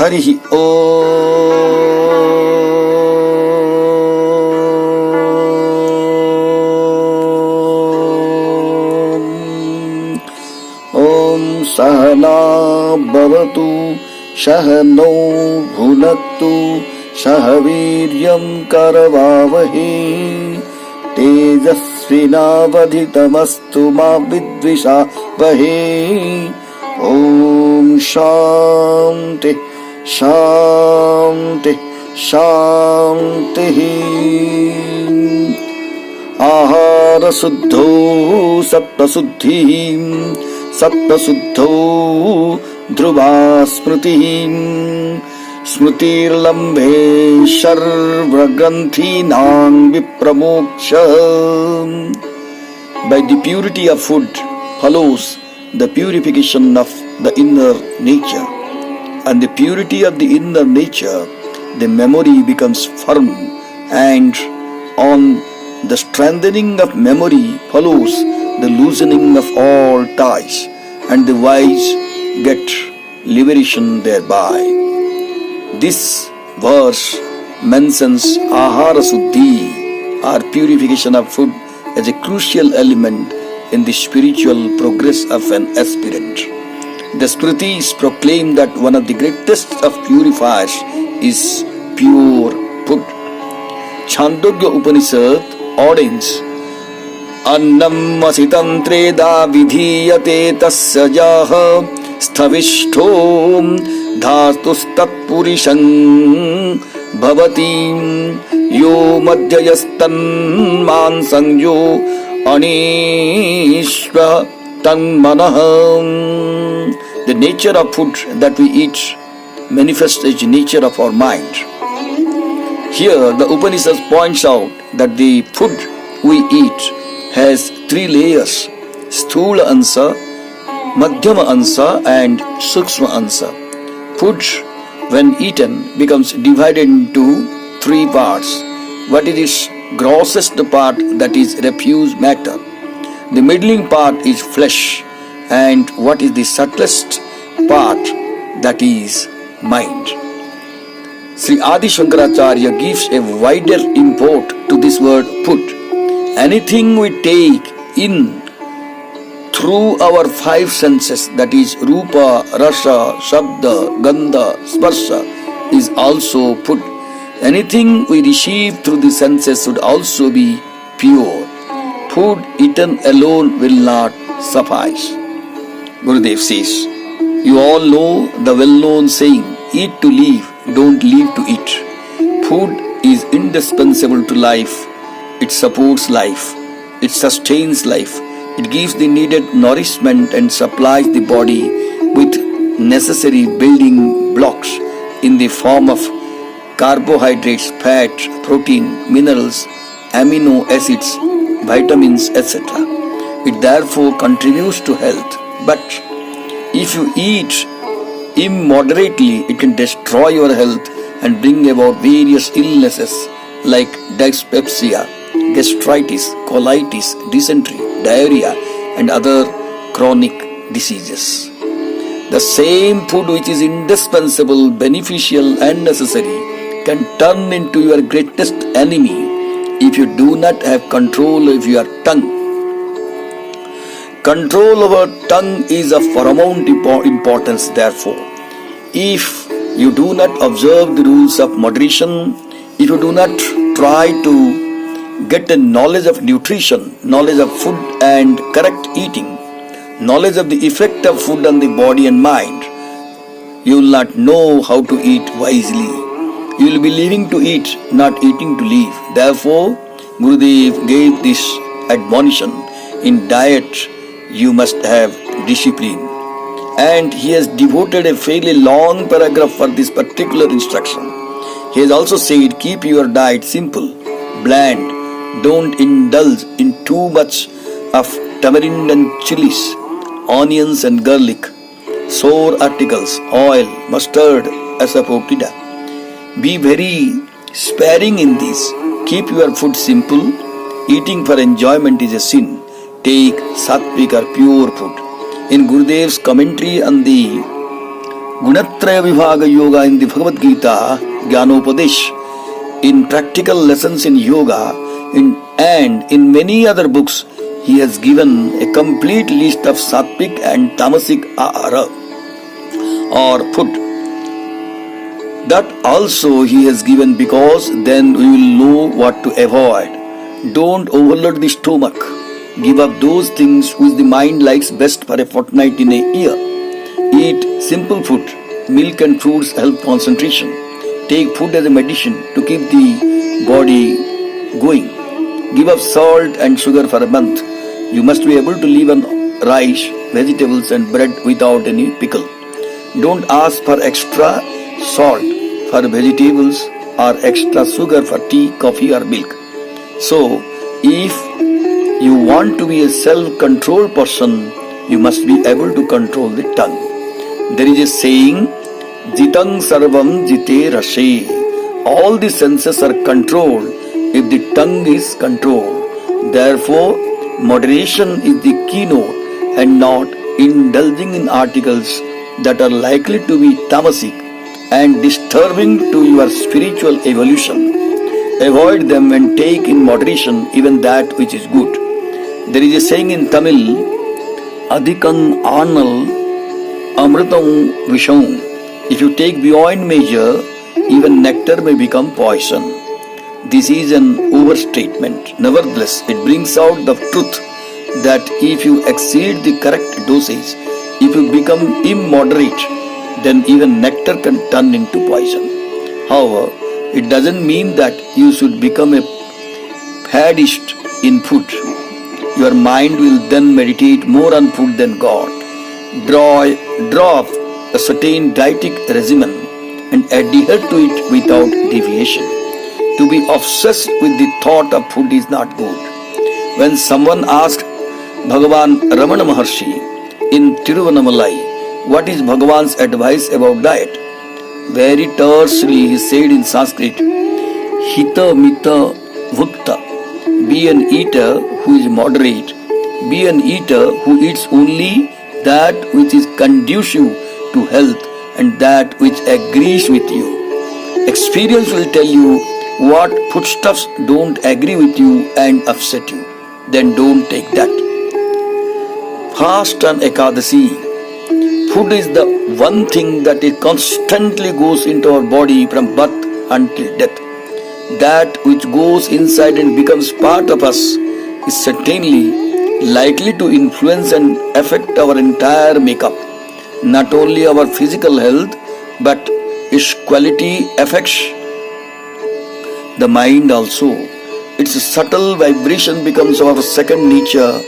Harihi Om Sahana Bhavatu Sahano Bhunaktu Sahaviryam Karavavahe Tejasvinavadhitamastu ma vidvishavahe. Om Shanti Shanti Shanti. Ahara Suddho Satta Suddhi Satta Suddho Dhruva Smriti Smritir Lambhe Sharva Granthi Nang Vipramoksha. By the purity of food follows the purification of the inner nature, and the purity of the inner nature, the memory becomes firm, and on the strengthening of memory follows the loosening of all ties, and the wise get liberation thereby. This verse mentions Ahara Suddhi, or purification of food, as a crucial element in the spiritual progress of an aspirant. The Smritis proclaim that one of the greatest of purifiers is pure food. Chandogya Upanishad ordains, Annam asitam treda vidhiyate tasya jaha sthavishthom dhatustat purishang bhavati yo madhyayastan mansang yo Anishva Tanmanaham. The nature of food that we eat manifests as the nature of our mind. Here the Upanishad points out that the food we eat has three layers: Sthula Ansa, Madhyama Ansa and Sukshma Ansa. Food, when eaten, becomes divided into three parts. What is its grossest part, that is refuse matter. The middling part is flesh, and what is the subtlest part, that is mind. Sri Adi Shankaracharya gives a wider import to this word food. Anything we take in through our five senses, that is Rupa, Rasa, Shabda, Gandha, Sparsha, is also food. Anything we receive through the senses should also be pure. Food eaten alone will not suffice. Gurudev says, you all know the well-known saying, eat to live, don't live to eat. Food is indispensable to life. It supports life. It sustains life. It gives the needed nourishment and supplies the body with necessary building blocks in the form of carbohydrates, fat, protein, minerals, amino acids, vitamins, etc. It therefore contributes to health. But if you eat immoderately, it can destroy your health and bring about various illnesses like dyspepsia, gastritis, colitis, dysentery, diarrhea, and other chronic diseases. The same food which is indispensable, beneficial, and necessary can turn into your greatest enemy if you do not have control of your tongue. Control over tongue is of paramount importance, therefore. If you do not observe the rules of moderation, if you do not try to get a knowledge of nutrition, knowledge of food and correct eating, knowledge of the effect of food on the body and mind, you will not know how to eat wisely. You will be living to eat, not eating to live. Therefore, Gurudev gave this admonition: in diet you must have discipline. And he has devoted a fairly long paragraph for this particular instruction. He has also said, keep your diet simple, bland. Don't indulge in too much of tamarind and chilies, onions and garlic, sour articles, oil, mustard, asafoetida. Be very sparing in this. Keep your food simple. Eating for enjoyment is a sin. Take sattvic or pure food. In Gurudev's commentary on the Gunatraya Vibhaga Yoga in the Bhagavad Gita, Jnanopadesh, in practical lessons in yoga, and in many other books, he has given a complete list of sattvic and tamasic ahara or food. That also he has given, because then we will know what to avoid. Don't overload the stomach. Give up those things which the mind likes best for a fortnight in a year. Eat simple food. Milk and fruits help concentration. Take food as a medicine to keep the body going. Give up salt and sugar for a month. You must be able to live on rice, vegetables and bread without any pickle. Don't ask for extra salt for vegetables or extra sugar for tea, coffee or milk. So, if you want to be a self-controlled person, you must be able to control the tongue. There is a saying, Jitang sarvam jite rashe. All the senses are controlled if the tongue is controlled. Therefore, moderation is the keynote, and not indulging in articles that are likely to be tamasic and disturbing to your spiritual evolution. Avoid them and take in moderation even that which is good. There is a saying in Tamil, Adhikam Anal Amritam Visham. If you take beyond measure, even nectar may become poison. This is an overstatement. Nevertheless, it brings out the truth that if you exceed the correct dosage, if you become immoderate, then even nectar can turn into poison. However, it doesn't mean that you should become a faddist in food. Your mind will then meditate more on food than God. Draw up a certain dietic regimen and adhere to it without deviation. To be obsessed with the thought of food is not good. When someone asked Bhagavan Ramana Maharshi in Tiruvannamalai, what is Bhagavan's advice about diet? Very tersely he said in Sanskrit, Hita Mita Bhukta. Be an eater who is moderate. Be an eater who eats only that which is conducive to health and that which agrees with you. Experience will tell you what foodstuffs don't agree with you and upset you. Then don't take that. Fast on Ekadasi. Food is the one thing that it constantly goes into our body from birth until death. That which goes inside and becomes part of us is certainly likely to influence and affect our entire makeup. Not only our physical health, but its quality affects the mind also. Its subtle vibration becomes our second nature,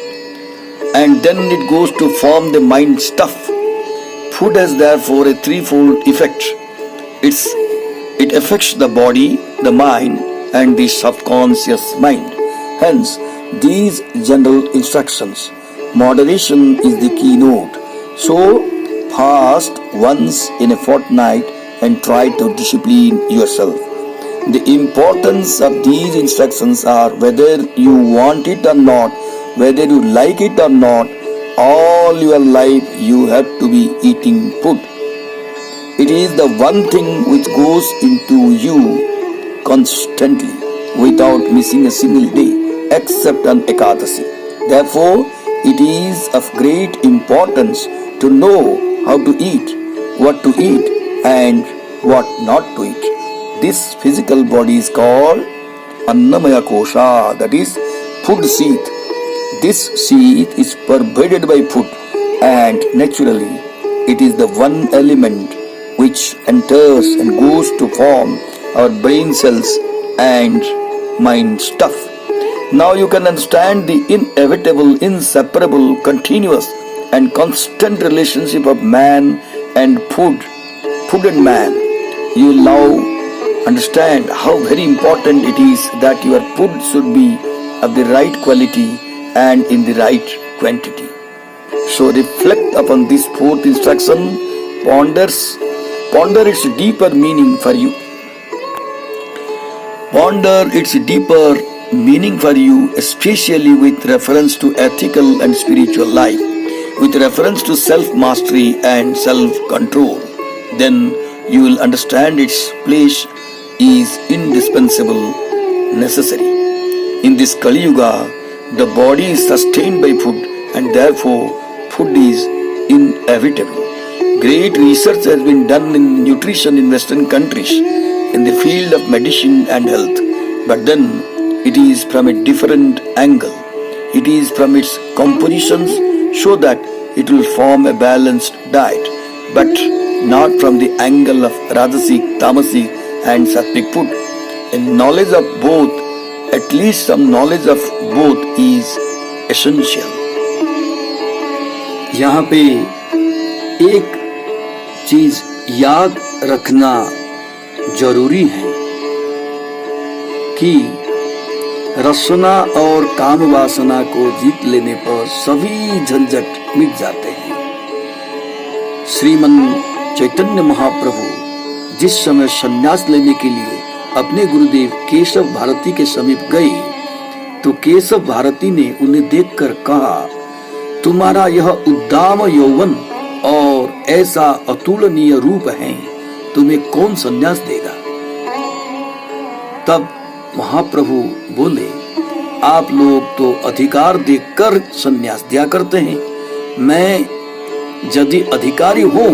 and then it goes to form the mind stuff. Food has therefore a threefold effect. It affects the body, the mind, and the subconscious mind. Hence, these general instructions. Moderation is the keynote. So, fast once in a fortnight and try to discipline yourself. The importance of these instructions are whether you want it or not, whether you like it or not, all your life you have to be eating food. It is the one thing which goes into you constantly without missing a single day except on Ekadasi. Therefore, it is of great importance to know how to eat, what to eat and what not to eat. This physical body is called Annamaya Kosha, that is food seat. This seat is pervaded by food, and naturally it is the one element which enters and goes to form our brain cells and mind stuff. Now you can understand the inevitable, inseparable, continuous and constant relationship of man and food and man. You now understand how very important it is that your food should be of the right quality and in the right quantity. So reflect upon this fourth instruction, ponder its deeper meaning for you. Ponder its deeper meaning for you, especially with reference to ethical and spiritual life, with reference to self-mastery and self-control. then you will understand its place is indispensable, necessary. In this Kali Yuga, the body is sustained by food, and therefore food is inevitable. Great research has been done in nutrition in Western countries in the field of medicine and health, but then it is from a different angle. It is from its compositions, so that it will form a balanced diet, but not from the angle of Rajasic, Tamasic and Sattvic food. In knowledge of both, at least some knowledge of both is essential. यहाँ पे एक चीज याद रखना जरूरी है कि रसना और काम वासना को जीत लेने पर सभी झंझट मिट जाते हैं। श्रीमन चैतन्य महाप्रभु जिस समय संन्यास लेने के लिए अपने गुरुदेव केशव भारती के समीप गए, तो केशव भारती ने उन्हें देखकर कहा, तुम्हारा यह उद्दाम यौवन और ऐसा अतुलनीय रूप है, तुम्हें कौन संन्यास देगा? तब महाप्रभु बोले, आप लोग तो अधिकार देकर संन्यास दिया करते हैं, मैं यदि अधिकारी हूं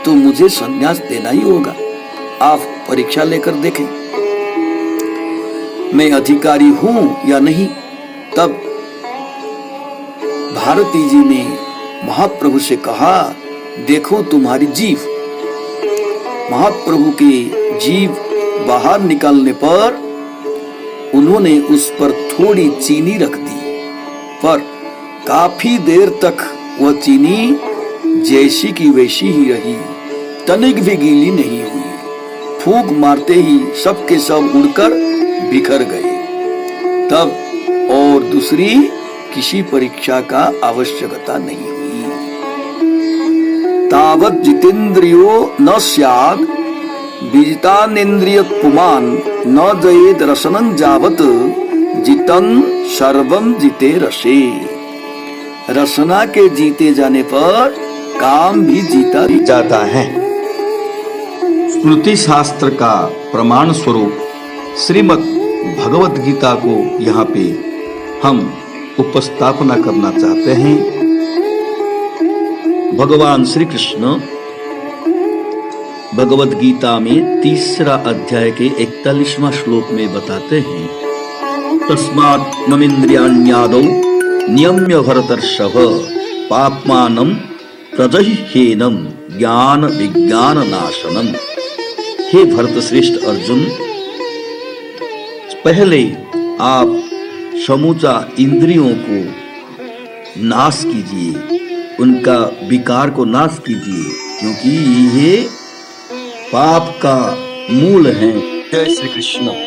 तो मुझे संन्यास देना ही होगा। आप परीक्षा लेकर देखें, मैं अधिकारी हूं या नहीं। तब भारती जी ने महाप्रभु से कहा, देखो तुम्हारी जीभ। महाप्रभु के जीभ बाहर निकालने पर उन्होंने उस पर थोड़ी चीनी रख दी, पर काफी देर तक वह चीनी जैसी की वैसी ही रही, तनिक भी गीली नहीं हुई। फूंक मारते ही सब के सब उड़कर बिखर गए। तब और दूसरी किसी परीक्षा का आवश्यकता नहीं हुई। तावत जितेंद्रियो न स्यात् विजितानेन्द्रिय पुमान न जयेद रसनं जावत जितं सर्वं जिते रसे। रसना के जीते जाने पर काम भी जीता जाता है। स्मृति शास्त्र का प्रमाण स्वरूप श्रीमद् भगवत गीता को यहाँ पे हम उपस्थापना करना चाहते हैं। भगवान श्री कृष्ण भगवत गीता में 3रा अध्याय के 41वां श्लोक में बताते हैं, तस्मात् नमिन्द्रियाण्यादौ नियम्य भरतर्षभ पाप्मानं प्रजह्येनं ज्ञान विज्ञान नाशनम। हे भरत श्रेष्ठ अर्जुन, पहले आप समूचा इंद्रियों को नाश कीजिए, उनका विकार को नाश कीजिए, क्योंकि ये पाप का मूल है। जय श्री कृष्ण।